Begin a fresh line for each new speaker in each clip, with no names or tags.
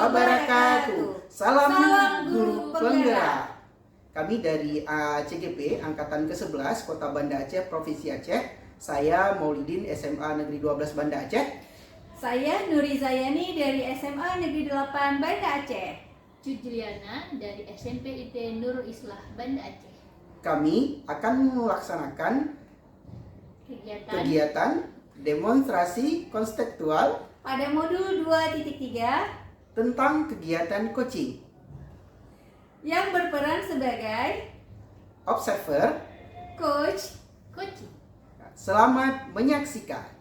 wabarakatuh. Salam Guru Penggerak. Kami dari CGP Angkatan ke-11 Kota Banda Aceh, Provinsi Aceh. Saya Maulidin, SMA Negeri 12 Banda Aceh.
Saya Nuri Zayani dari SMA Negeri 8 Banda Aceh.
Juliana dari SMP IT Nurul Islah Banda Aceh.
Kami akan melaksanakan kegiatan demonstrasi konseptual
pada modul 2.3
tentang kegiatan coaching
yang berperan sebagai
observer,
coach.
Selamat menyaksikan.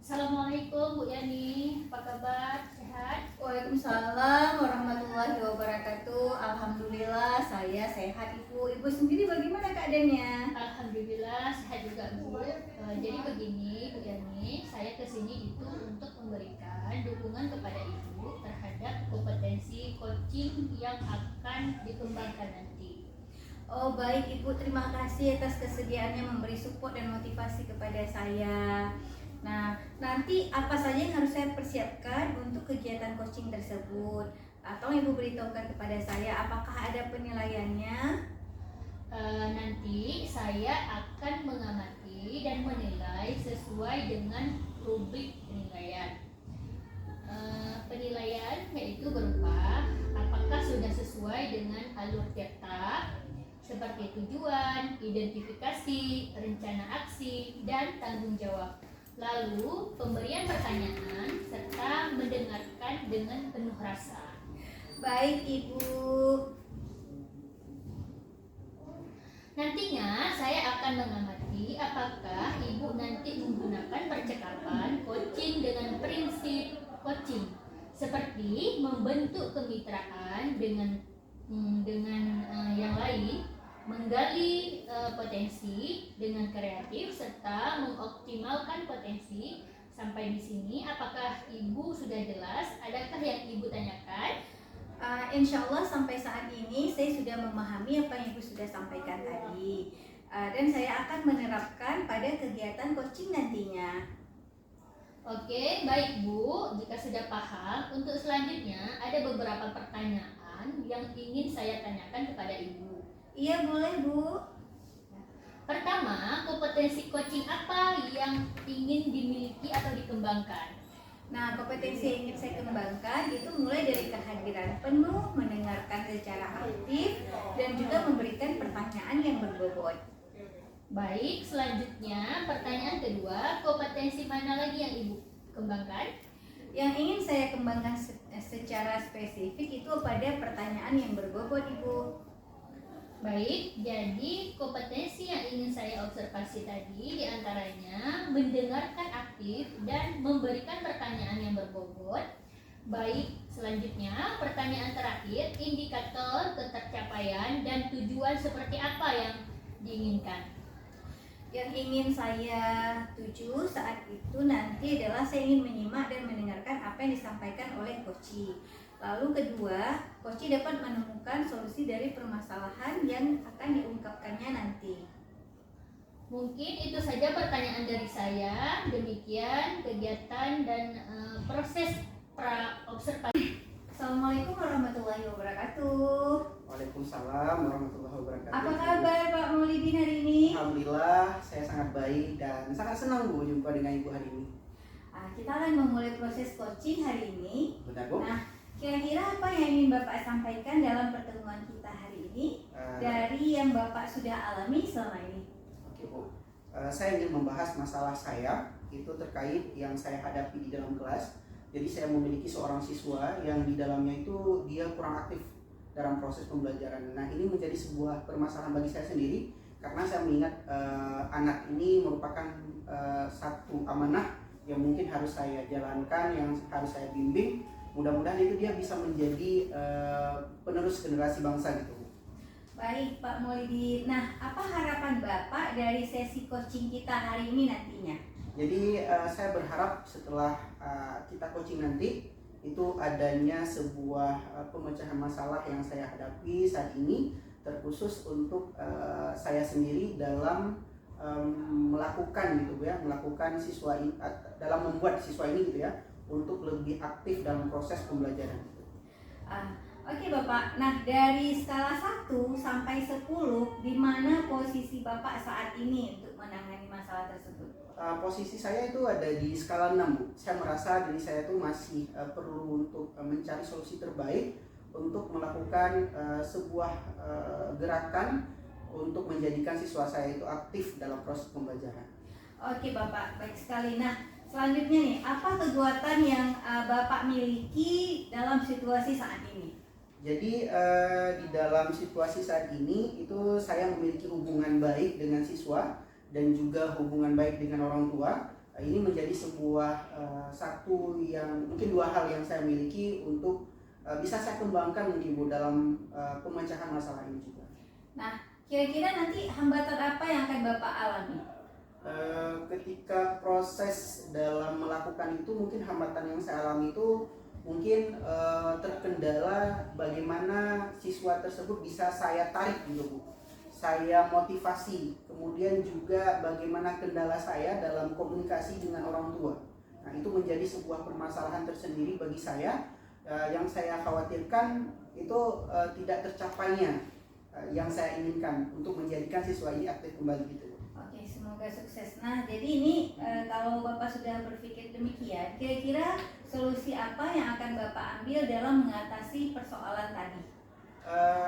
Assalamualaikum Bu Yani, apa kabar? Sehat?
Waalaikumsalam warahmatullahi wabarakatuh. Alhamdulillah saya sehat Ibu. Ibu sendiri bagaimana keadaannya?
Alhamdulillah sehat juga Bu. Jadi begini Bu Yani, saya kesini itu untuk memberikan dukungan kepada Ibu terhadap kompetensi coaching yang akan dikembangkan nanti.
Oh baik Ibu, terima kasih atas kesediaannya memberi support dan motivasi kepada saya. Nah, nanti apa saja yang harus saya persiapkan untuk kegiatan coaching tersebut? Atau Ibu beritahukan kepada saya, apakah ada penilaiannya?
Nanti saya akan mengamati dan menilai sesuai dengan rubrik penilaian. Penilaian yaitu berupa apakah sudah sesuai dengan alur cetak, seperti tujuan, identifikasi, rencana aksi, dan tanggung jawab. Lalu pemberian pertanyaan serta mendengarkan dengan penuh rasa.
Baik Ibu.
Nantinya saya akan mengamati apakah Ibu nanti menggunakan percakapan coaching dengan prinsip coaching, seperti membentuk kemitraan dengan yang lain, menggali potensi dengan kreatif, serta mengoptimalkan potensi. Sampai di sini apakah Ibu sudah jelas? Adakah yang Ibu tanyakan?
Insya Allah sampai saat ini saya sudah memahami apa yang Ibu sudah sampaikan tadi, dan saya akan menerapkan pada kegiatan coaching nantinya.
Oke, baik Bu. Jika sudah paham, untuk selanjutnya ada beberapa pertanyaan yang ingin saya tanyakan kepada Ibu.
Iya boleh Bu.
Pertama, kompetensi coaching apa yang ingin dimiliki atau dikembangkan?
Nah, kompetensi yang ingin saya kembangkan itu mulai dari kehadiran penuh, mendengarkan secara aktif, dan juga memberikan pertanyaan yang berbobot.
Baik, selanjutnya pertanyaan kedua, kompetensi mana lagi yang Ibu kembangkan?
Yang ingin saya kembangkan secara spesifik itu pada pertanyaan yang berbobot Ibu.
Baik, jadi kompetensi yang ingin saya observasi tadi diantaranya mendengarkan aktif dan memberikan pertanyaan yang berbobot. Baik, selanjutnya pertanyaan terakhir, indikator ketercapaian dan tujuan seperti apa yang diinginkan.
Yang ingin saya tuju saat itu nanti adalah saya ingin menyimak dan mendengarkan apa yang disampaikan oleh coach. Lalu kedua, coach dapat menemukan solusi dari permasalahan yang akan diungkapkannya nanti.
Mungkin itu saja pertanyaan dari saya. Demikian kegiatan dan proses pra-observasi.
Assalamualaikum warahmatullahi wabarakatuh.
Waalaikumsalam warahmatullahi wabarakatuh.
Apa kabar Pak Maulidin hari ini?
Alhamdulillah, saya sangat baik dan sangat senang Bu jumpa dengan Ibu hari ini.
Kita akan memulai proses coaching hari ini.
Benar Bu?
Nah, kira-kira apa yang ingin Bapak sampaikan dalam pertemuan kita hari ini dari yang Bapak sudah alami selama ini?
Oke Bu, saya ingin membahas masalah saya itu terkait yang saya hadapi di dalam kelas. Jadi saya memiliki seorang siswa yang di dalamnya itu dia kurang aktif dalam proses pembelajaran. Nah ini menjadi sebuah permasalahan bagi saya sendiri karena saya mengingat anak ini merupakan satu amanah yang mungkin harus saya jalankan, yang harus saya bimbing. Mudah-mudahan itu dia bisa menjadi penerus generasi bangsa gitu.
Baik Pak Maulidin. Nah, apa harapan Bapak dari sesi coaching kita hari ini nantinya?
Jadi saya berharap setelah kita coaching nanti itu adanya sebuah pemecahan masalah yang saya hadapi saat ini terkhusus untuk saya sendiri dalam melakukan gitu ya, melakukan siswa ini, dalam membuat siswa ini gitu ya untuk lebih aktif dalam proses pembelajaran.
Oke Bapak, nah dari skala 1 sampai 10, di mana posisi Bapak saat ini untuk menangani masalah tersebut?
Posisi saya itu ada di skala 6, Bu. Saya merasa diri saya itu masih perlu untuk mencari solusi terbaik untuk melakukan sebuah gerakan untuk menjadikan siswa saya itu aktif dalam proses pembelajaran.
Oke Bapak, baik sekali. Nah, selanjutnya nih, apa kekuatan yang Bapak miliki dalam situasi saat ini?
Jadi di dalam situasi saat ini itu saya memiliki hubungan baik dengan siswa dan juga hubungan baik dengan orang tua. Ini menjadi sebuah satu yang mungkin dua hal yang saya miliki untuk bisa saya kembangkan mungkin Bu dalam pemecahan masalah ini juga.
Nah, kira-kira nanti hambatan apa yang akan Bapak alami?
Ketika proses dalam melakukan itu mungkin hambatan yang saya alami itu mungkin terkendala bagaimana siswa tersebut bisa saya tarik gitu Bu, saya motivasi, kemudian juga bagaimana kendala saya dalam komunikasi dengan orang tua. Nah itu menjadi sebuah permasalahan tersendiri bagi saya, yang saya khawatirkan itu tidak tercapainya yang saya inginkan untuk menjadikan siswa ini aktif kembali gitu.
Oke, semoga sukses. Nah, jadi ini kalau Bapak sudah berpikir demikian, kira-kira solusi apa yang akan Bapak ambil dalam mengatasi persoalan tadi?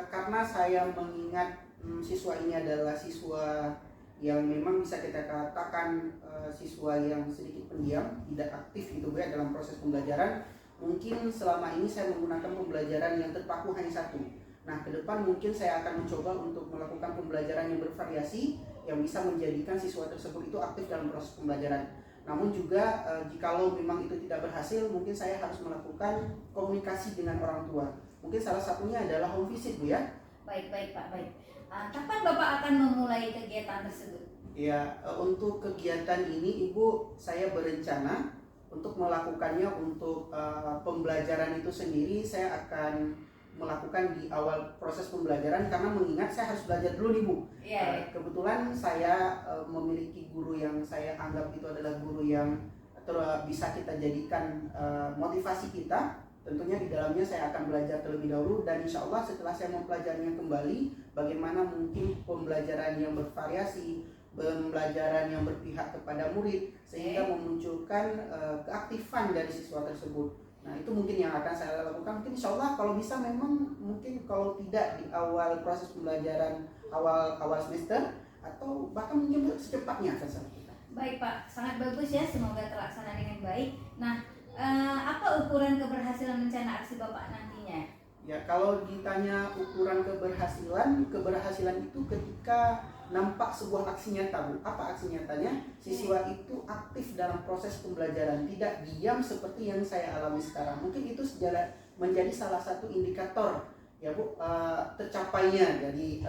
Karena saya mengingat siswa ini adalah siswa yang memang bisa kita katakan siswa yang sedikit pendiam, tidak aktif gitu ya dalam proses pembelajaran. Mungkin selama ini saya menggunakan pembelajaran yang terpaku hanya satu. Nah, ke depan mungkin saya akan mencoba untuk melakukan pembelajaran yang bervariasi yang bisa menjadikan siswa tersebut itu aktif dalam proses pembelajaran. Namun juga jikalau memang itu tidak berhasil, mungkin saya harus melakukan komunikasi dengan orang tua. Mungkin salah satunya adalah home visit Bu ya.
Baik Pak, baik. Kapan Bapak akan memulai kegiatan tersebut?
Ya, untuk kegiatan ini Ibu saya berencana untuk melakukannya untuk pembelajaran itu sendiri. Saya akan melakukan di awal proses pembelajaran karena mengingat saya harus belajar dulu nih Bu. Kebetulan saya memiliki guru yang saya anggap itu adalah guru yang bisa kita jadikan motivasi kita. Tentunya di dalamnya saya akan belajar terlebih dahulu dan insya Allah setelah saya mempelajarinya kembali, bagaimana mungkin pembelajaran yang bervariasi, pembelajaran yang berpihak kepada murid sehingga memunculkan keaktifan dari siswa tersebut. Nah itu mungkin yang akan saya lakukan. Mungkin insya Allah kalau bisa memang mungkin kalau tidak di awal proses pembelajaran awal semester atau bahkan mungkin secepatnya akan saya lakukan.
Baik Pak, sangat bagus ya, semoga terlaksana dengan baik. Nah, apa ukuran keberhasilan rencana aksi Bapak nantinya?
Ya kalau ditanya ukuran keberhasilan itu ketika nampak sebuah aksi nyata Bu. Apa aksi nyatanya? Siswa itu aktif dalam proses pembelajaran, tidak diam seperti yang saya alami sekarang. Mungkin itu menjadi salah satu indikator ya Bu, tercapainya dari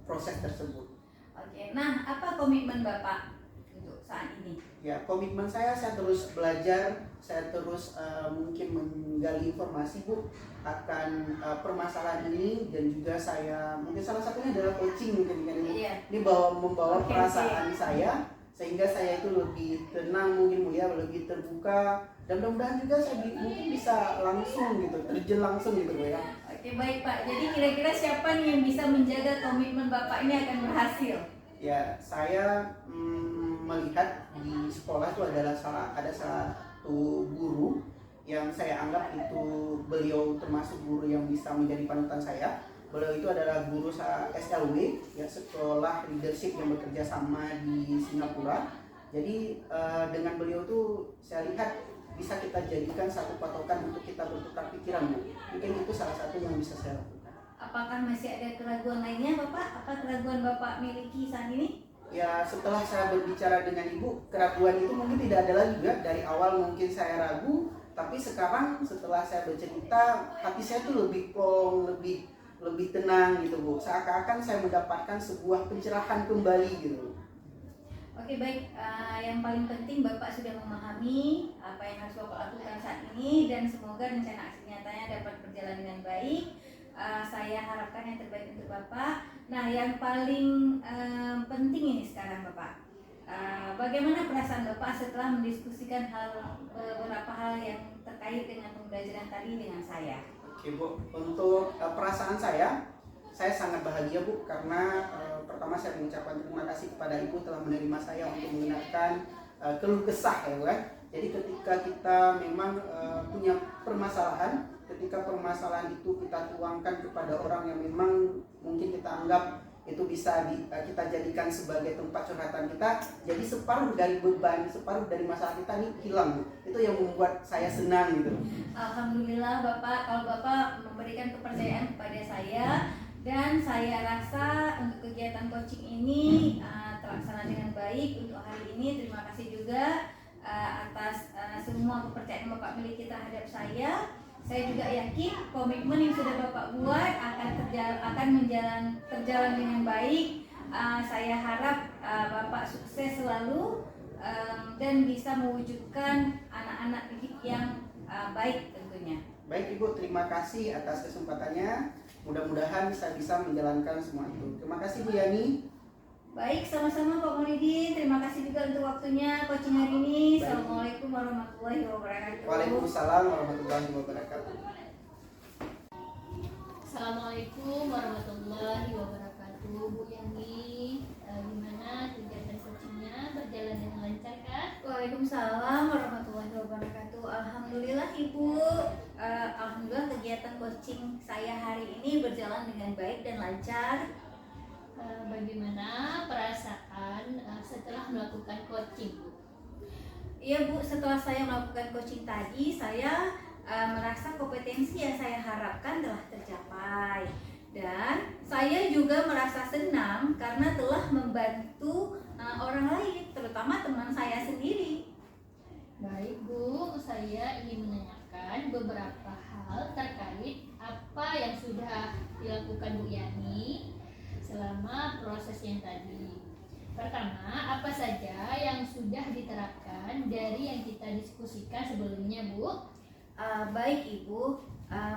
proses tersebut.
Oke, nah apa komitmen Bapak untuk saat ini?
Ya komitmen saya terus belajar, saya terus mungkin menggali informasi Bu akan permasalahan ini dan juga saya mungkin salah satunya adalah coaching mungkin kan ini. Ini membawa perasaan saya sehingga saya itu lebih tenang mungkin Bu ya, lebih terbuka dan mudah-mudahan juga saya mungkin bisa langsung gitu, terjun langsung gitu Bu ya.
Oke baik Pak, jadi kira-kira siapa nih yang bisa menjaga komitmen Bapak ini akan berhasil?
Ya saya melihat di sekolah itu ada satu guru yang saya anggap itu beliau termasuk guru yang bisa menjadi panutan saya. Beliau itu adalah guru SLW ya, sekolah leadership yang bekerja sama di Singapura. Jadi dengan beliau tuh saya lihat bisa kita jadikan satu patokan untuk kita bertukar pikiran Bu. Mungkin itu salah satu yang bisa saya lakukan.
Apakah masih ada keraguan lainnya Bapak? Apa keraguan Bapak miliki saat ini?
Ya setelah saya berbicara dengan Ibu, keraguan itu mungkin tidak ada lagi juga. Dari awal mungkin saya ragu, tapi sekarang setelah saya bercerita, hati saya tuh lebih plong, lebih tenang gitu Bu. Seakan-akan saya mendapatkan sebuah pencerahan kembali gitu.
Oke baik, yang paling penting Bapak sudah memahami apa yang harus Bapak lakukan saat ini dan semoga rencana aksi nyatanya dapat berjalan dengan baik. Saya harapkan yang terbaik untuk Bapak. Nah yang paling penting ini sekarang, silakan Bapak. Bagaimana perasaan Bapak setelah mendiskusikan beberapa hal yang terkait dengan pembelajaran tadi dengan saya?
Oke Bu, untuk perasaan saya sangat bahagia Bu, karena pertama saya mengucapkan terima kasih kepada Ibu telah menerima saya untuk mendengarkan keluh kesah ya Bu ya. Jadi ketika kita memang punya permasalahan, ketika permasalahan itu kita tuangkan kepada orang yang memang mungkin kita anggap itu bisa kita jadikan sebagai tempat curhatan kita, jadi separuh dari beban, separuh dari masalah kita ini hilang. Itu yang membuat saya senang gitu.
Alhamdulillah Bapak, kalau Bapak memberikan kepercayaan kepada saya, dan saya rasa untuk kegiatan coaching ini terlaksana dengan baik untuk hari ini. Terima kasih juga atas semua kepercayaan Bapak miliki terhadap saya. Saya juga yakin komitmen yang sudah Bapak buat akan terjalan dengan baik. Saya harap Bapak sukses selalu dan bisa mewujudkan anak-anak didik yang baik tentunya.
Baik Ibu, terima kasih atas kesempatannya. Mudah-mudahan saya bisa menjalankan semua itu. Terima kasih Bu Yani.
Baik, sama-sama Pak Monidin. Terima kasih juga untuk waktunya coaching hari ini. Assalamualaikum warahmatullahi wabarakatuh.
Waalaikumsalam warahmatullahi wabarakatuh.
Assalamualaikum warahmatullahi wabarakatuh. Bu Yani, gimana kegiatan coachingnya berjalan dengan lancar kan?
Waalaikumsalam warahmatullahi wabarakatuh. Alhamdulillah Ibu. Alhamdulillah kegiatan coaching saya hari ini berjalan dengan baik dan lancar.
Bagaimana perasaan setelah melakukan coaching, Bu?
Iya Bu, setelah saya melakukan coaching tadi, saya merasa kompetensi yang saya harapkan telah tercapai. Dan saya juga merasa senang karena telah membantu orang lain, terutama teman saya sendiri.
Baik Bu, saya ingin menanyakan beberapa hal terkait apa yang sudah dilakukan Bu Yani selama proses yang tadi. Pertama, apa saja yang sudah diterapkan dari yang kita diskusikan sebelumnya, Bu?
Baik Ibu,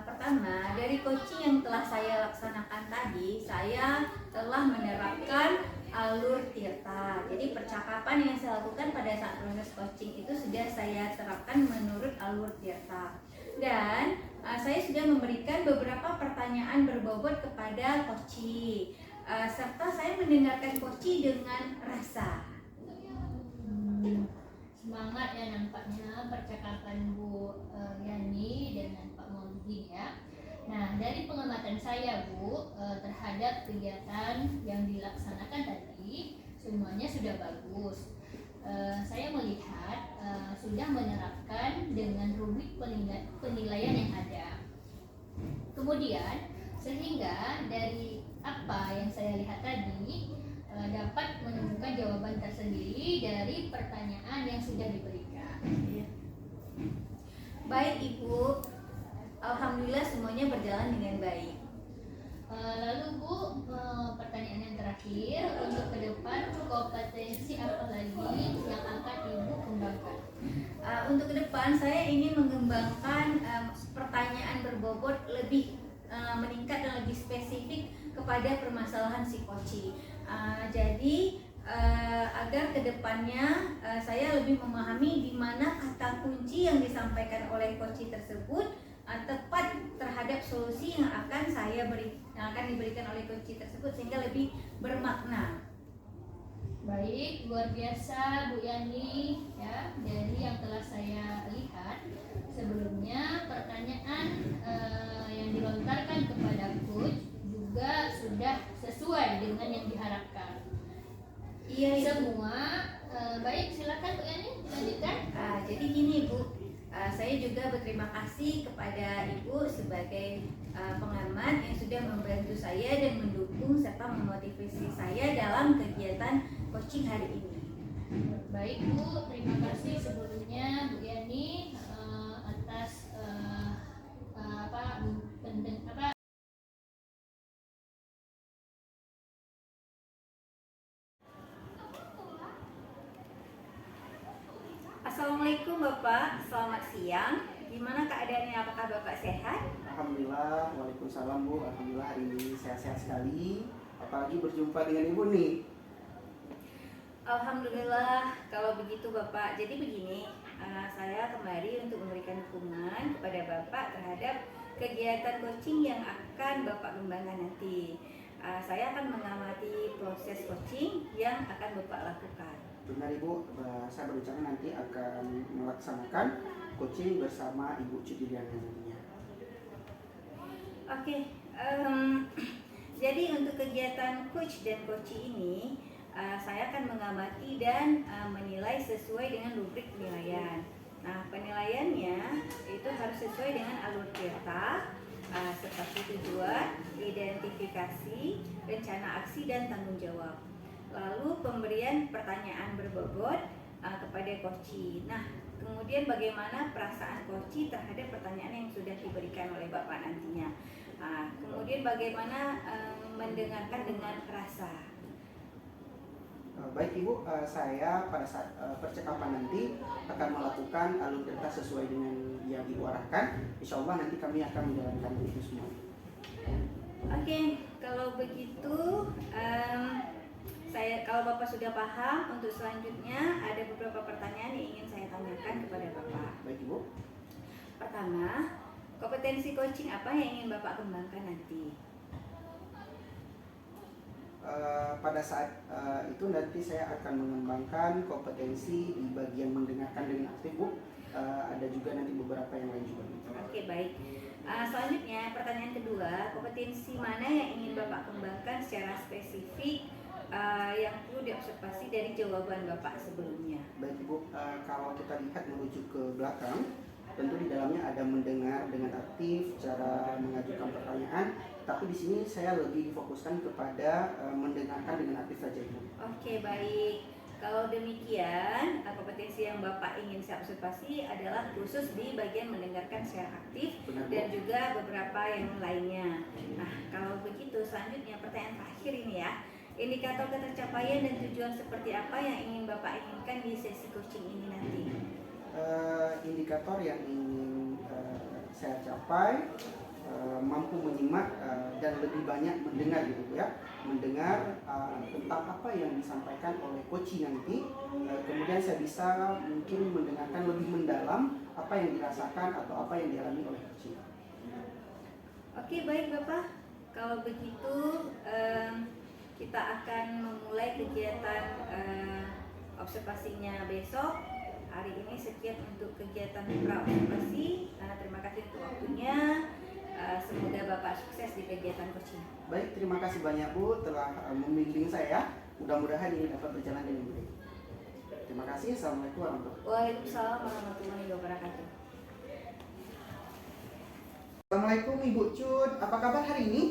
pertama dari coaching yang telah saya laksanakan tadi, saya telah menerapkan alur tirta. Jadi percakapan yang saya lakukan pada saat proses coaching itu sudah saya terapkan menurut alur tirta. Dan saya sudah memberikan beberapa pertanyaan berbobot kepada coaching. Serta saya mendengarkan coaching dengan rasa.
Semangat ya nampaknya percakapan Bu Yani dengan Pak Maulidi ya. Nah, dari pengamatan saya Bu terhadap kegiatan yang dilaksanakan tadi, semuanya sudah bagus. Saya melihat sudah menerapkan dengan rubrik penilaian yang ada. Kemudian sehingga dari apa yang saya lihat tadi dapat menemukan jawaban tersendiri dari pertanyaan yang sudah diberikan.
Baik Ibu, alhamdulillah semuanya berjalan dengan baik.
Lalu Bu, pertanyaan yang terakhir, untuk ke depan kompetensi apa lagi yang akan Ibu kembangkan?
Untuk ke depan saya ingin mengembangkan pertanyaan berbobot lebih meningkat dan lebih spesifik kepada permasalahan psikoci. Jadi agar kedepannya saya lebih memahami di mana kata kunci yang disampaikan oleh coach tersebut tepat terhadap solusi yang akan diberikan oleh coach tersebut sehingga lebih bermakna.
Baik, luar biasa Bu Yani ya. Dari yang telah saya lihat sebelumnya, pertanyaan yang dilontarkan kepada coach juga sudah sesuai dengan yang diharapkan.
Iya Ibu.
Semua baik, silakan Bu Yani lanjutkan.
Jadi gini Bu, saya juga berterima kasih kepada Ibu sebagai pengamat yang sudah membantu saya dan mendukung serta memotivasi saya dalam kegiatan coaching hari ini.
Baik Bu, terima kasih sebelumnya Bu Yani atas
Assalamualaikum Bapak, selamat siang. Gimana keadaannya? Apakah Bapak sehat?
Alhamdulillah, waalaikumsalam Bu. Alhamdulillah hari ini sehat-sehat sekali. Apalagi berjumpa dengan Ibu nih.
Alhamdulillah kalau begitu Bapak. Jadi begini, saya kembali untuk memberikan dukungan kepada Bapak terhadap kegiatan coaching yang akan Bapak kembangkan nanti. Saya akan mengamati proses coaching yang akan Bapak lakukan.
Benar Ibu, saya berencana nanti akan melaksanakan coaching bersama Ibu Cudiliana nantinya.
Oke, jadi untuk kegiatan coach dan coaching ini saya akan mengamati dan menilai sesuai dengan rubrik penilaian. Nah, penilaiannya itu harus sesuai dengan alur peta seperti tujuan, identifikasi, rencana aksi dan tanggung jawab. Lalu pemberian pertanyaan berbobot kepada coach. Nah, kemudian bagaimana perasaan coach terhadap pertanyaan yang sudah diberikan oleh Bapak nantinya. Kemudian bagaimana mendengarkan dengan rasa.
Baik Ibu, saya pada saat percakapan nanti akan melakukan alur peta sesuai dengan yang Ibu arahkan. Insya Allah nanti kami akan menjalankan itu semua.
Oke, kalau begitu kalau Bapak sudah paham, untuk selanjutnya ada beberapa pertanyaan yang ingin saya tanyakan kepada Bapak.
Baik Ibu.
Pertama, kompetensi coaching apa yang ingin Bapak kembangkan nanti?
Pada saat itu nanti saya akan mengembangkan kompetensi di bagian mendengarkan dengan aktif Bu. Ada juga nanti beberapa yang lain juga.
Oke, baik. Selanjutnya pertanyaan kedua, kompetensi mana yang ingin Bapak kembangkan secara spesifik yang perlu diobservasi dari jawaban Bapak sebelumnya?
Baik Ibu, kalau kita lihat merujuk ke belakang, tentu di dalamnya ada mendengar dengan aktif, cara mengajukan pertanyaan. Tapi di sini saya lebih difokuskan kepada mendengarkan dengan aktif saja Ibu.
Oke, baik. Kalau demikian, kompetensi yang Bapak ingin saya observasi adalah khusus di bagian mendengarkan secara aktif.
Benar, Bu.
Dan juga beberapa yang lainnya. Nah, kalau begitu selanjutnya pertanyaan terakhir ini ya. Indikator ketercapaian dan tujuan seperti apa yang ingin Bapak inginkan di sesi coaching ini nanti?
Indikator yang ingin saya capai, mampu menyimak dan lebih banyak mendengar gitu ya, mendengar tentang apa yang disampaikan oleh coach nanti, kemudian saya bisa mungkin mendengarkan lebih mendalam apa yang dirasakan atau apa yang dialami oleh coach.
Oke, baik Bapak, kalau begitu kita akan memulai kegiatan observasinya besok. Hari ini sekian untuk kegiatan pra-observasi. Terima kasih untuk waktunya. Semoga Bapak sukses di kegiatan coaching.
Baik, terima kasih banyak Bu telah membimbing saya. Mudah-mudahan ini dapat berjalan dengan baik. Terima kasih. Assalamualaikum warahmatullahi wabarakatuh.
Waalaikumsalam warahmatullahi wabarakatuh.
Assalamualaikum Ibu Cud, apa kabar hari ini?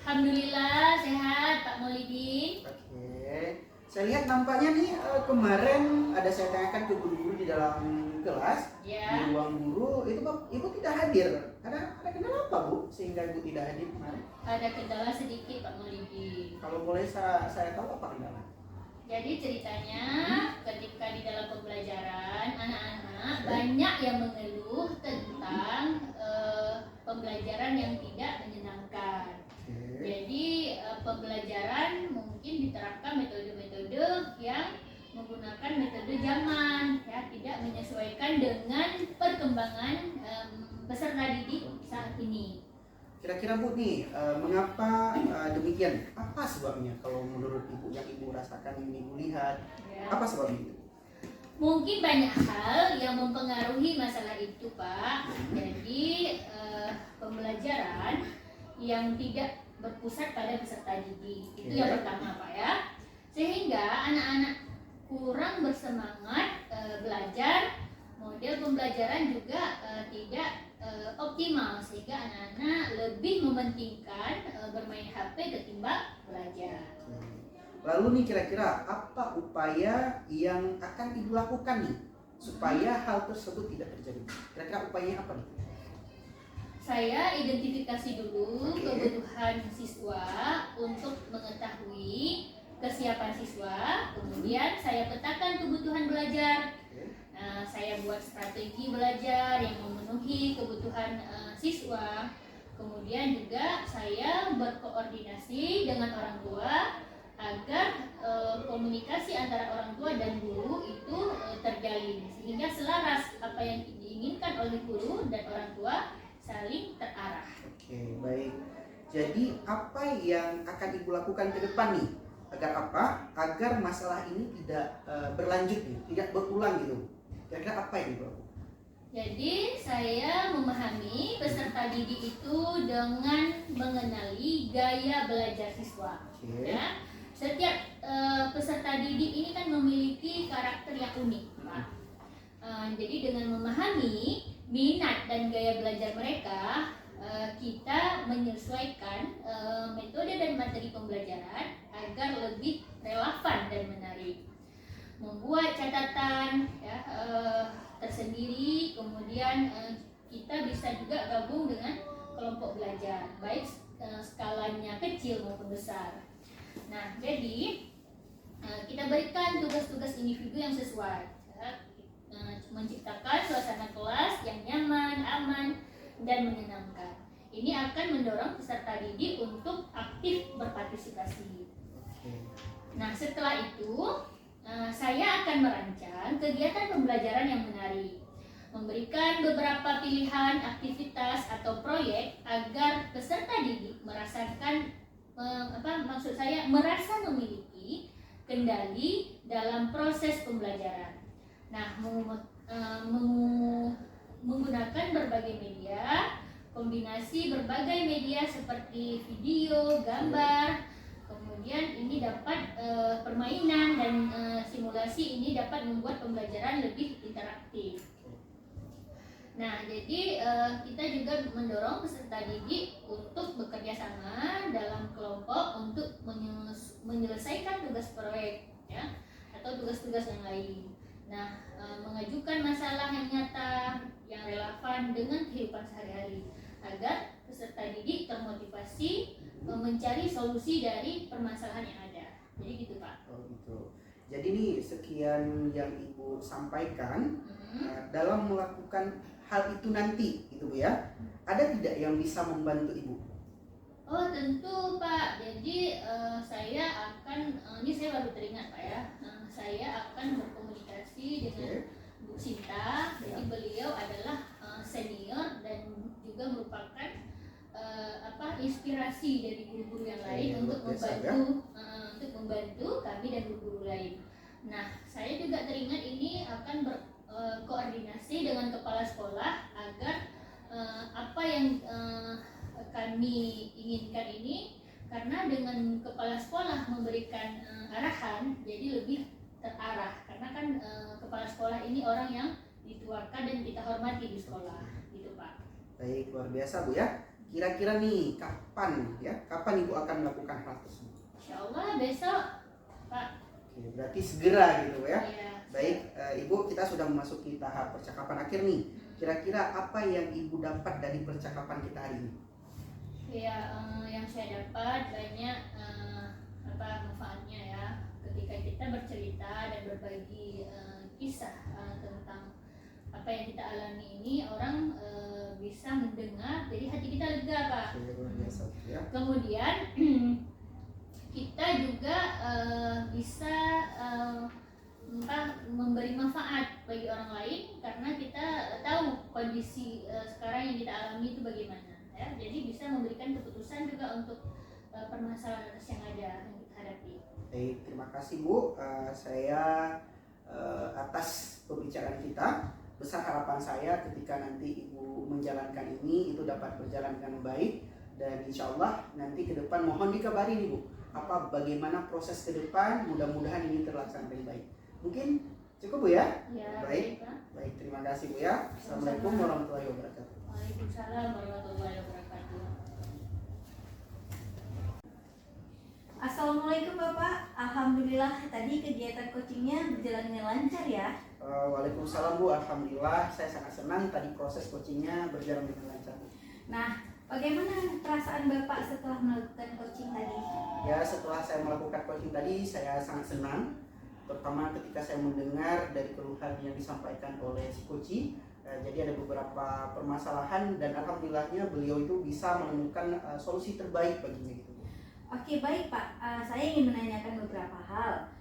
Alhamdulillah sehat Pak Maulidin.
Oke, saya lihat nampaknya nih kemarin ada saya tanyakan ke guru-guru di dalam kelas,
Ya.
di ruang guru itu Ibu tidak hadir. Ada kendala apa Bu sehingga Ibu tidak hadir kemarin?
Ada kendala sedikit Pak Maulidin.
Kalau boleh saya tahu apa kendala?
Jadi ceritanya ketika di dalam pembelajaran anak-anak banyak yang mengeluh tentang pembelajaran yang tidak menyenangkan. Jadi pembelajaran mungkin diterapkan metode-metode yang menggunakan metode zaman, ya, tidak menyesuaikan dengan perkembangan peserta didik saat ini.
Kira-kira Bu nih, mengapa demikian? Apa sebabnya kalau menurut Ibu yang Ibu rasakan, yang Ibu lihat?
Ya.
Apa sebabnya itu?
Mungkin banyak hal yang mempengaruhi masalah itu, Pak. Jadi pembelajaran yang tidak berpusat pada peserta didik itu yang pertama, Pak ya. Sehingga anak-anak kurang bersemangat belajar, model pembelajaran juga tidak optimal, sehingga anak-anak lebih mementingkan bermain HP ketimbang belajar.
Lalu nih kira-kira apa upaya yang akan Ibu lakukan nih supaya hal tersebut tidak terjadi? Kira-kira upayanya apa nih?
Saya identifikasi dulu kebutuhan siswa untuk mengetahui kesiapan siswa, kemudian saya petakan kebutuhan belajar. Nah, saya buat strategi belajar yang memenuhi kebutuhan siswa. Kemudian juga saya berkoordinasi dengan orang tua agar komunikasi antara orang tua dan guru itu terjalin sehingga selaras apa yang diinginkan oleh guru dan orang tua saling terarah.
Oke, baik. Jadi apa yang akan Ibu lakukan ke depan nih? Agar apa? Agar masalah ini tidak berlanjut nih, tidak berulang gitu. Kira-kira apa yang Ibu lakukan?
Jadi saya memahami peserta didik itu dengan mengenali gaya belajar siswa.
Oke.
Ya. Setiap peserta didik ini kan memiliki karakter yang unik, Pak. Jadi dengan memahami minat dan gaya belajar mereka, kita menyesuaikan metode dan materi pembelajaran agar lebih relevan dan menarik. Membuat catatan ya, tersendiri, kemudian kita bisa juga gabung dengan kelompok belajar, baik skalanya kecil maupun besar. Nah, jadi kita berikan tugas-tugas individu yang sesuai, menciptakan suasana kelas yang nyaman, aman, dan menyenangkan. Ini akan mendorong peserta didik untuk aktif berpartisipasi. Nah, setelah itu saya akan merancang kegiatan pembelajaran yang menarik, memberikan beberapa pilihan aktivitas atau proyek agar peserta didik merasakan merasa memiliki kendali dalam proses pembelajaran. Nah, menggunakan berbagai media, kombinasi berbagai media seperti video, gambar, kemudian ini dapat permainan dan simulasi ini dapat membuat pembelajaran lebih interaktif. Nah, jadi kita juga mendorong peserta didik untuk bekerja sama dalam kelompok untuk menyelesaikan tugas proyek ya, atau tugas-tugas yang lain. Nah, mengajukan masalah yang nyata, yang relevan dengan kehidupan sehari-hari agar peserta didik termotivasi mencari solusi dari permasalahan yang ada. Jadi gitu, Pak.
Oh gitu. Jadi nih sekian yang Ibu sampaikan. Dalam melakukan hal itu nanti, gitu Bu ya, ada tidak yang bisa membantu Ibu?
Oh tentu Pak. Jadi saya akan, ini saya baru teringat Pak ya, saya akan berkomunikasi dengan Bu Sinta. Jadi beliau adalah senior dan juga merupakan inspirasi dari guru-guru yang lain untuk membantu kami dan guru-guru lain. Nah, saya juga teringat ini akan berkoordinasi dengan kepala sekolah agar apa yang kami inginkan ini, karena dengan kepala sekolah memberikan arahan jadi lebih terarah, karena kan kepala sekolah ini orang yang dituakan dan kita hormati di sekolah, gitu Pak.
Baik, luar biasa Bu ya. Kira-kira nih kapan Ibu akan melakukan hal tersebut?
Insya Allah besok Pak.
Oke, berarti segera gitu Bu ya.
Iya.
Baik, Ibu, kita sudah memasuki tahap percakapan akhir nih. Kira-kira apa yang Ibu dapat dari percakapan kita hari ini?
Ya, yang saya dapat banyak manfaatnya ya. Ketika kita bercerita dan berbagi kisah tentang apa yang kita alami ini, orang bisa mendengar, jadi hati kita lega Pak.
Luar biasa ya.
Kemudian kita juga bisa memberi manfaat bagi orang lain, karena kita tahu kondisi sekarang yang kita alami itu bagaimana ya. Jadi bisa memberikan keputusan juga untuk permasalahan yang ada yang kita hadapi.
Baik, terima kasih Bu. Saya atas pembicaraan kita, besar harapan saya ketika nanti Ibu menjalankan ini itu dapat berjalan dengan baik, dan insya Allah nanti ke depan mohon dikabari nih Bu, bagaimana proses ke depan, mudah-mudahan ini terlaksana dengan baik. Mungkin cukup Bu ya?
Ya,
baik. Baik, terima kasih Bu ya. Assalamualaikum warahmatullahi wabarakatuh.
Waalaikumsalam warahmatullahi wabarakatuh.
Assalamualaikum Bapak. Alhamdulillah tadi kegiatan coachingnya berjalan dengan lancar ya.
Waalaikumsalam Bu. Alhamdulillah saya sangat senang tadi proses coachingnya berjalan dengan lancar.
Nah, bagaimana perasaan Bapak setelah melakukan coaching tadi?
Ya, setelah saya melakukan coaching tadi saya sangat senang, terutama ketika saya mendengar dari keluhan yang disampaikan oleh si coach. Jadi ada beberapa permasalahan dan alhamdulillahnya beliau itu bisa menemukan solusi terbaik baginya gitu.
Oke, baik Pak. Saya ingin menanyakan beberapa hal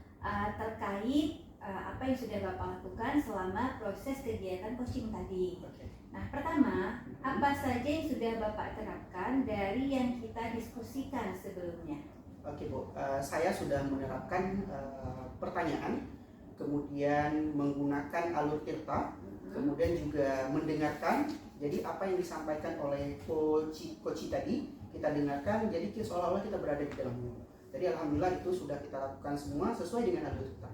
terkait apa yang sudah Bapak lakukan selama proses kegiatan coaching tadi.
Oke.
Nah, pertama, apa saja yang sudah Bapak terapkan dari yang kita diskusikan sebelumnya?
Oke Bu, saya sudah menerapkan pertanyaan, kemudian menggunakan alur tirta, kemudian juga mendengarkan. Jadi apa yang disampaikan oleh coach tadi kita dengarkan, jadi seolah-olah kita berada di dalamnya. Jadi alhamdulillah itu sudah kita lakukan semua sesuai dengan alur tirta.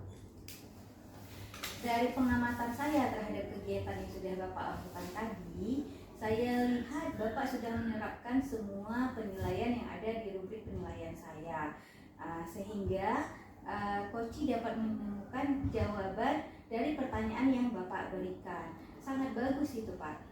Dari pengamatan saya terhadap kegiatan yang sudah Bapak lakukan tadi, saya lihat Bapak sudah menerapkan semua penilaian yang ada di rubrik penilaian saya, sehingga Koci dapat menemukan jawaban dari pertanyaan yang Bapak berikan. Sangat bagus itu Pak.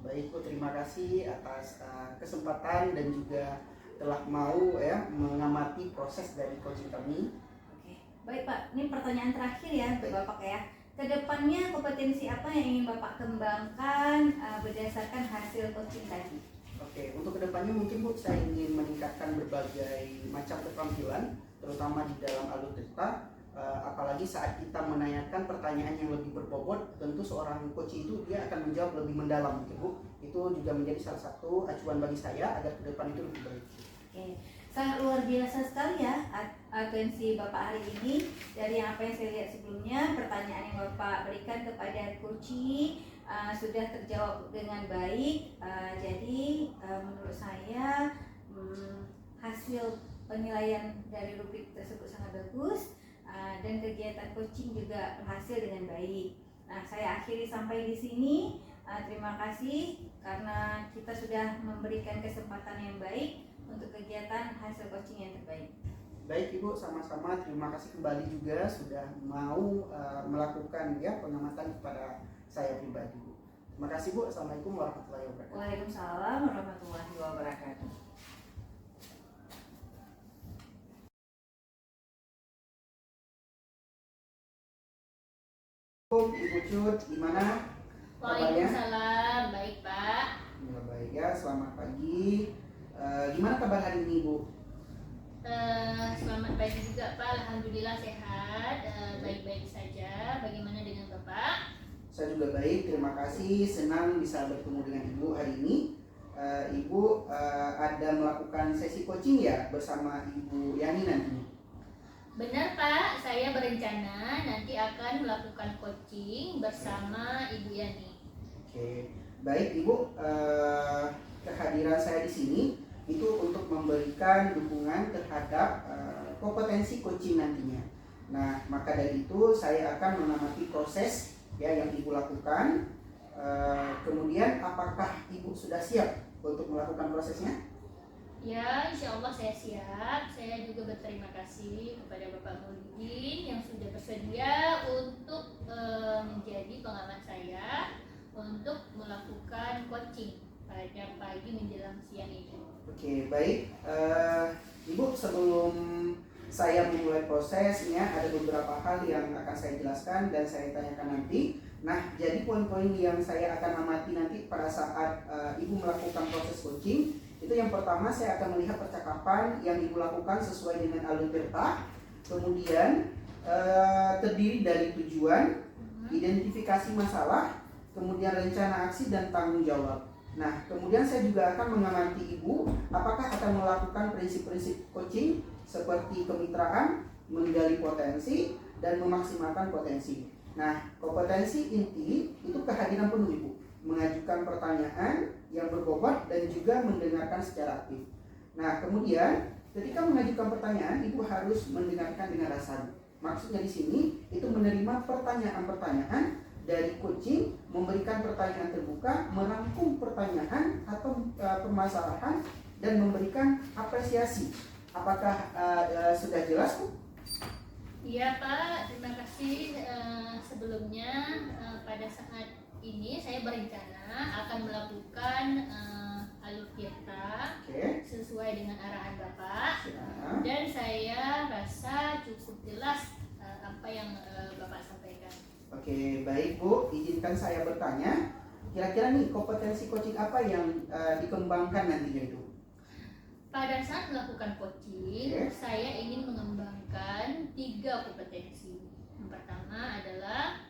Baik Bu, terima kasih atas kesempatan dan juga telah mau ya mengamati proses dari coaching kami.
Oke, baik Pak. Ini pertanyaan terakhir ya untuk Bapak ya. Kedepannya kompetensi apa yang ingin Bapak kembangkan berdasarkan hasil coaching tadi?
Oke, untuk kedepannya mungkin Bu, saya ingin meningkatkan berbagai macam keterampilan, terutama di dalam alur tirta. Apalagi saat kita menanyakan pertanyaan yang lebih berbobot, tentu seorang coach itu dia akan menjawab lebih mendalam, gitu Bu. Itu juga menjadi salah satu acuan bagi saya agar ke depan itu lebih baik.
Oke, sangat luar biasa sekali ya atensi Bapak hari ini. Dari apa yang saya lihat sebelumnya, pertanyaan yang Bapak berikan kepada Koci sudah terjawab dengan baik. Jadi menurut saya hasil penilaian dari rubrik tersebut sangat bagus. Dan kegiatan coaching juga berhasil dengan baik. Nah, saya akhiri sampai di sini. Terima kasih karena kita sudah memberikan kesempatan yang baik untuk kegiatan hasil coaching yang terbaik.
Baik Ibu, sama-sama terima kasih kembali juga sudah mau melakukan ya pengamatan kepada saya pribadi Bu. Terima kasih Bu. Assalamualaikum warahmatullahi wabarakatuh.
Waalaikumsalam warahmatullahi wabarakatuh.
Ibu Cut, gimana kabarnya?
Waalaikumsalam, baik Pak.
Ya, baik ya, selamat pagi. Gimana kabar hari ini Bu?
Selamat pagi juga Pak, alhamdulillah sehat, baik-baik saja. Bagaimana dengan Bapak?
Saya juga baik, terima kasih. Senang bisa bertemu dengan Ibu hari ini. Ibu ada melakukan sesi coaching ya bersama Ibu Yani nanti?
Benar Pak, saya berencana nanti akan melakukan coaching bersama Ibu Yani.
Oke, baik Ibu. Kehadiran saya di sini itu untuk memberikan dukungan terhadap kompetensi coaching nantinya. Nah, maka dari itu saya akan mengamati proses ya yang Ibu lakukan. Kemudian apakah Ibu sudah siap untuk melakukan prosesnya?
Ya, insya Allah saya siap. Saya juga berterima kasih kepada Bapak Mauludin yang sudah bersedia untuk menjadi pengamat saya untuk melakukan coaching pada pagi menjelang siang ini.
Oke, baik. Ibu, sebelum saya memulai prosesnya ada beberapa hal yang akan saya jelaskan dan saya tanyakan nanti. Nah, jadi poin-poin yang saya akan amati nanti pada saat Ibu melakukan proses coaching, itu yang pertama saya akan melihat percakapan yang Ibu lakukan sesuai dengan alur tirta. Kemudian terdiri dari tujuan, identifikasi masalah, kemudian rencana aksi dan tanggung jawab. Nah, kemudian saya juga akan mengamati Ibu apakah akan melakukan prinsip-prinsip coaching seperti kemitraan, menggali potensi, dan memaksimalkan potensi. Nah, kompetensi inti itu kehadiran penuh Ibu, mengajukan pertanyaan yang berbobot dan juga mendengarkan secara aktif. Nah, kemudian ketika mengajukan pertanyaan, Ibu harus mendengarkan dengan rasa. Maksudnya di sini itu menerima pertanyaan-pertanyaan dari coaching, memberikan pertanyaan terbuka, merangkum pertanyaan atau permasalahan dan memberikan apresiasi. Apakah sudah jelas Bu?
Iya Pak, terima kasih. Sebelumnya pada saat ini saya berencana akan melakukan alur tirta sesuai dengan arahan Bapak. Dan saya rasa cukup jelas apa yang Bapak sampaikan.
Oke, baik Bu, izinkan saya bertanya, kira-kira nih kompetensi coaching apa yang dikembangkan nantinya itu?
Pada saat melakukan coaching,
Oke.
saya ingin mengembangkan 3 kompetensi. Yang pertama adalah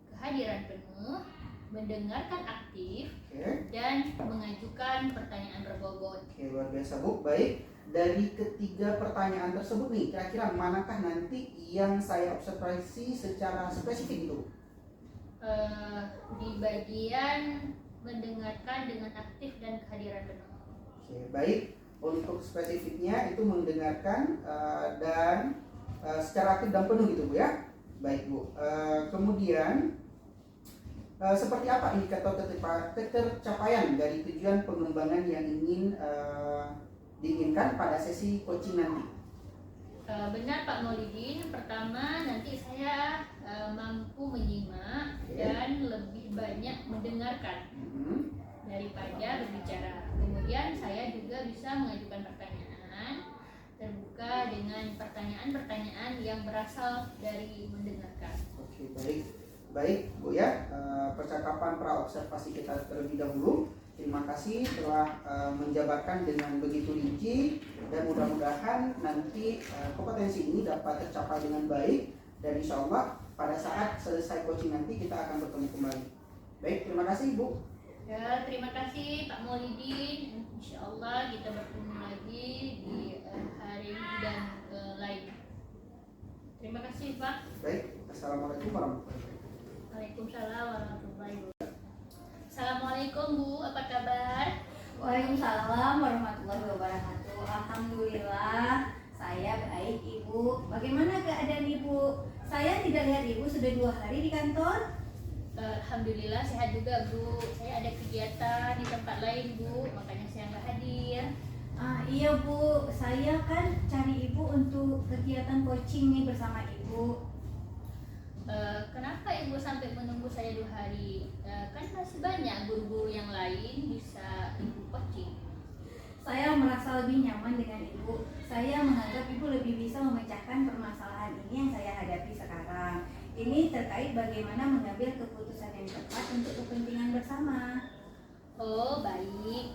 kehadiran penuh, mendengarkan aktif,
Oke.
dan mengajukan pertanyaan berbobot.
Oke, luar biasa Bu. Baik, dari ketiga pertanyaan tersebut nih, kira-kira manakah nanti yang saya observasi secara spesifik itu?
Di bagian mendengarkan dengan aktif dan kehadiran penuh.
Oke, baik. Untuk spesifiknya itu mendengarkan dan secara aktif dan penuh gitu Bu ya. Baik Bu. Kemudian seperti apa indikator ketercapaian dari tujuan pengembangan yang ingin diinginkan pada sesi coaching nanti?
Benar Pak Maulidin, pertama nanti saya mampu menyimak
Oke.
dan lebih banyak mendengarkan
Mhm.
daripada berbicara. Kemudian saya juga bisa mengajukan pertanyaan terbuka dengan pertanyaan-pertanyaan yang berasal dari mendengarkan.
Oke, baik Bu ya. Percakapan praobservasi kita terlebih dahulu. Terima kasih telah menjabarkan dengan begitu rinci, dan mudah-mudahan nanti kompetensi ini dapat tercapai dengan baik, dan insya Allah pada saat selesai coaching nanti kita akan bertemu kembali. Baik, terima kasih Bu.
Ya, terima kasih Pak Maulidin. Insya Allah kita bertemu lagi di hari dan lain. Terima kasih Pak.
Baik, assalamualaikum warahmatullahi wabarakatuh.
Waalaikumsalam warahmatullahi wabarakatuh. Assalamualaikum Bu, apa kabar?
Waalaikumsalam warahmatullahi wabarakatuh. Alhamdulillah, saya baik Ibu. Bagaimana keadaan Ibu? Saya tidak lihat Ibu sudah 2 hari di kantor.
Alhamdulillah sehat juga Bu. Saya ada kegiatan di tempat lain Bu, makanya saya nggak hadir.
Iya Bu, saya kan cari Ibu untuk kegiatan coaching nih bersama Ibu.
Kenapa Ibu sampai menunggu saya 2 hari? Kan masih banyak guru-guru yang lain bisa Ibu coaching.
Saya merasa lebih nyaman dengan Ibu. Saya menganggap Ibu lebih bisa memecahkan permasalahan ini yang saya hadapi sekarang. Ini terkait bagaimana mengambil keputusan yang tepat untuk kepentingan bersama.
Oh baik.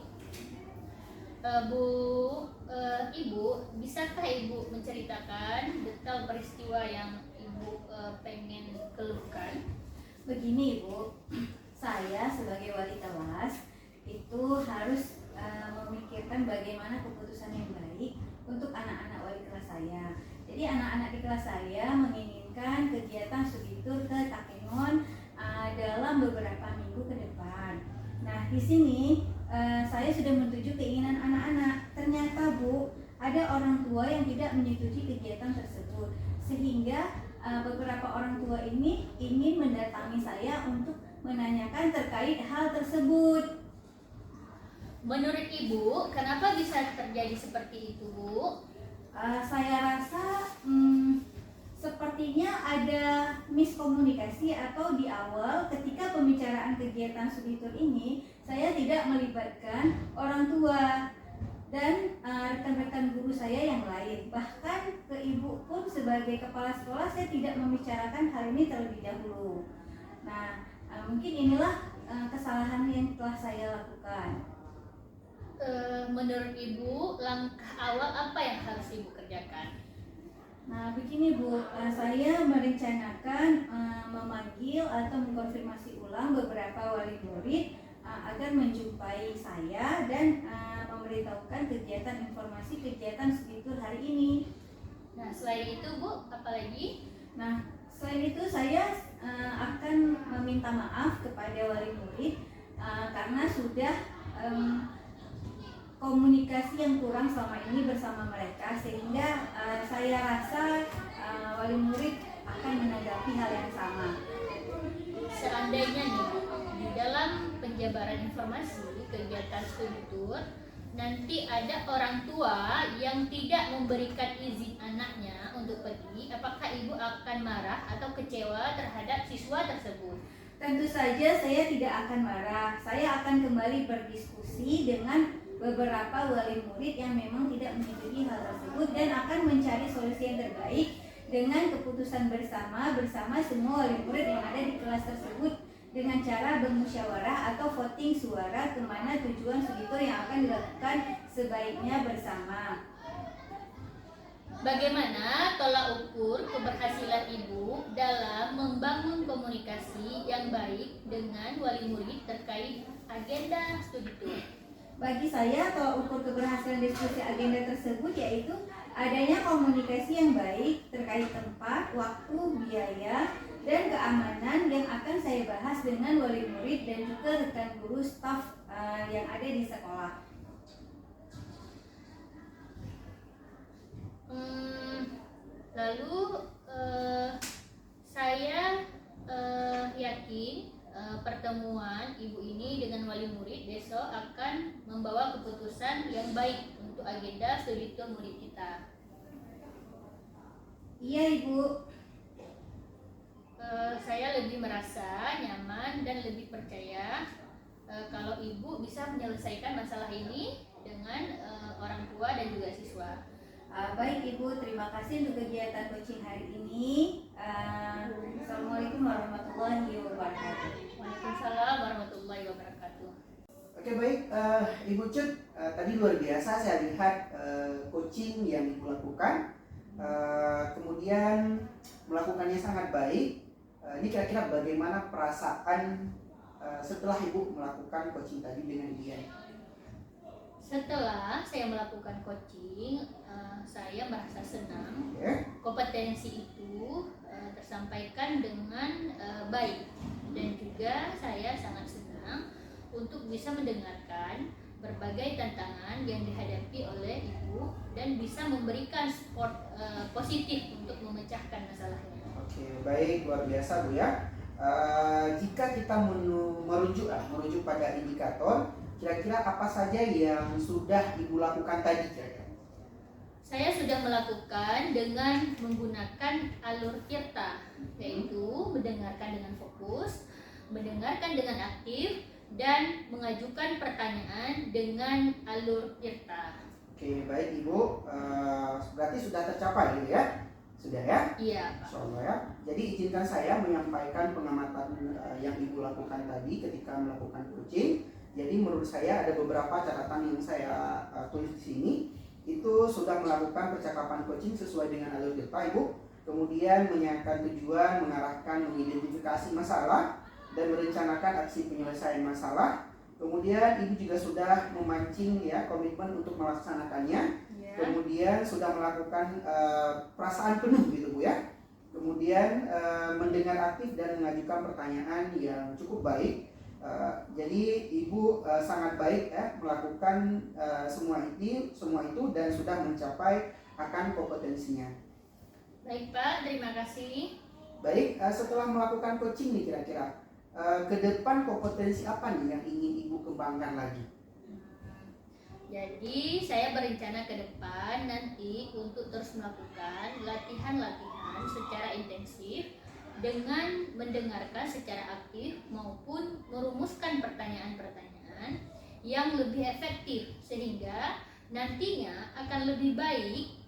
Ibu, bisakah Ibu menceritakan detail peristiwa yang Ibu pengen keluhkan?
Begini Ibu, saya sebagai wali kelas itu harus memikirkan bagaimana keputusan yang baik untuk anak-anak wali kelas saya. Jadi anak-anak di kelas saya menginginkan kegiatan studi tour ke Takengon dalam beberapa minggu ke depan. Nah di sini saya sudah menuju keinginan anak-anak. Ternyata Bu, ada orang tua yang tidak menyetujui kegiatan tersebut, sehingga beberapa orang tua ini ingin mendatangi saya untuk menanyakan terkait hal tersebut.
Menurut Ibu, kenapa bisa terjadi seperti itu Bu?
Saya rasa sepertinya ada miskomunikasi atau di awal ketika pembicaraan kegiatan studi tour ini saya tidak melibatkan orang tua dan rekan-rekan guru saya yang lain. Bahkan ke Ibu pun sebagai kepala sekolah saya tidak membicarakan hal ini terlebih dahulu. Nah, mungkin inilah kesalahan yang telah saya lakukan.
Menurut Ibu, langkah awal apa yang harus Ibu kerjakan?
Nah, begini Bu, saya merencanakan memanggil atau mengkonfirmasi ulang beberapa wali murid agar menjumpai saya dan memberitahukan kegiatan informasi kegiatan studi tour hari ini.
Nah, selain itu Bu, apa lagi?
Nah, selain itu saya akan meminta maaf kepada wali murid karena sudah komunikasi yang kurang selama ini bersama mereka, sehingga saya rasa wali murid akan menanggapi hal yang sama.
Seandainya nih, di dalam penjabaran informasi kegiatan studi tour nanti ada orang tua yang tidak memberikan izin anaknya untuk pergi, apakah Ibu akan marah atau kecewa terhadap siswa tersebut?
Tentu saja saya tidak akan marah. Saya akan kembali berdiskusi dengan beberapa wali murid yang memang tidak menyetujui hal tersebut dan akan mencari solusi yang terbaik dengan keputusan bersama semua wali murid yang ada di kelas tersebut dengan cara bermusyawarah atau voting suara kemana tujuan studi tour yang akan dilakukan sebaiknya bersama.
Bagaimana tolak ukur keberhasilan Ibu dalam membangun komunikasi yang baik dengan wali murid terkait agenda studi tour?
Bagi saya, tolak ukur keberhasilan diskusi agenda tersebut yaitu adanya komunikasi yang baik terkait tempat, waktu, biaya, dan keamanan yang akan saya bahas dengan wali murid dan juga rekan guru staf yang ada di sekolah.
Lalu saya yakin pertemuan Ibu ini dengan wali murid besok akan membawa keputusan yang baik untuk agenda studi tour murid kita.
Iya, Ibu.
Saya lebih merasa nyaman dan lebih percaya kalau Ibu bisa menyelesaikan masalah ini dengan orang tua dan juga siswa.
Baik Ibu, terima kasih untuk kegiatan coaching hari ini. Assalamualaikum warahmatullahi wabarakatuh.
Waalaikumsalam warahmatullahi wabarakatuh.
Oke baik, Ibu Cut, tadi luar biasa saya lihat coaching yang Ibu lakukan, kemudian melakukannya sangat baik. Ini kira-kira bagaimana perasaan setelah Ibu melakukan coaching tadi dengan dia?
Setelah saya melakukan coaching, saya merasa senang. Kompetensi itu tersampaikan dengan baik, dan juga saya sangat senang untuk bisa mendengarkan berbagai tantangan yang dihadapi oleh Ibu dan bisa memberikan support positif untuk memecahkan masalahnya.
Oke, baik, luar biasa Bu ya. Jika kita merujuk pada indikator, kira-kira apa saja yang sudah Ibu lakukan tadi kira-kira?
Saya sudah melakukan dengan menggunakan alur tirta, yaitu mendengarkan dengan fokus, mendengarkan dengan aktif, dan mengajukan pertanyaan dengan alur tirta.
Oke, baik Ibu, berarti sudah tercapai gitu ya? Sudah ya?
Iya, Pak.
Insyaallah ya. Jadi izinkan saya menyampaikan pengamatan yang Ibu lakukan tadi ketika melakukan coaching. Jadi menurut saya ada beberapa catatan yang saya tulis di sini. Itu sudah melakukan percakapan coaching sesuai dengan alur tirta Ibu. Kemudian menyiapkan tujuan, mengarahkan, mengidentifikasi masalah, dan merencanakan aksi penyelesaian masalah. Kemudian Ibu juga sudah memancing ya komitmen untuk melaksanakannya.
Ya.
Kemudian sudah melakukan perasaan penuh gitu Bu ya. Kemudian mendengar aktif dan mengajukan pertanyaan yang cukup baik. Jadi Ibu sangat baik ya melakukan semua itu dan sudah mencapai akan kompetensinya.
Baik Pak, terima kasih.
Baik, setelah melakukan coaching nih kira-kira ke depan kompetensi apa nih yang ingin Ibu kembangkan lagi?
Jadi saya berencana ke depan nanti untuk terus melakukan latihan-latihan secara intensif dengan mendengarkan secara aktif maupun merumuskan pertanyaan-pertanyaan yang lebih efektif sehingga nantinya akan lebih baik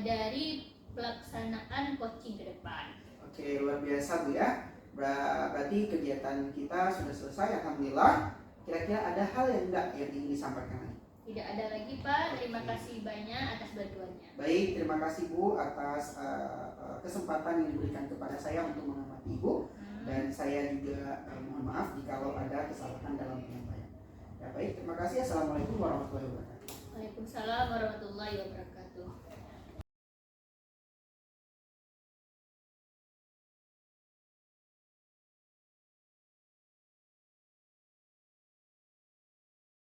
dari pelaksanaan coaching ke depan.
Oke, luar biasa Bu ya. Berarti kegiatan kita sudah selesai, alhamdulillah. Kira-kira ada hal yang ingin disampaikan lagi?
Tidak ada lagi Pak, terima kasih banyak atas bantuannya.
Baik, terima kasih Bu atas kesempatan yang diberikan kepada saya untuk mengamati Ibu. Dan saya juga mohon maaf jika ada kesalahan dalam penyampaian. Ya baik, terima kasih. Assalamualaikum warahmatullahi wabarakatuh.
Waalaikumsalam warahmatullahi wabarakatuh.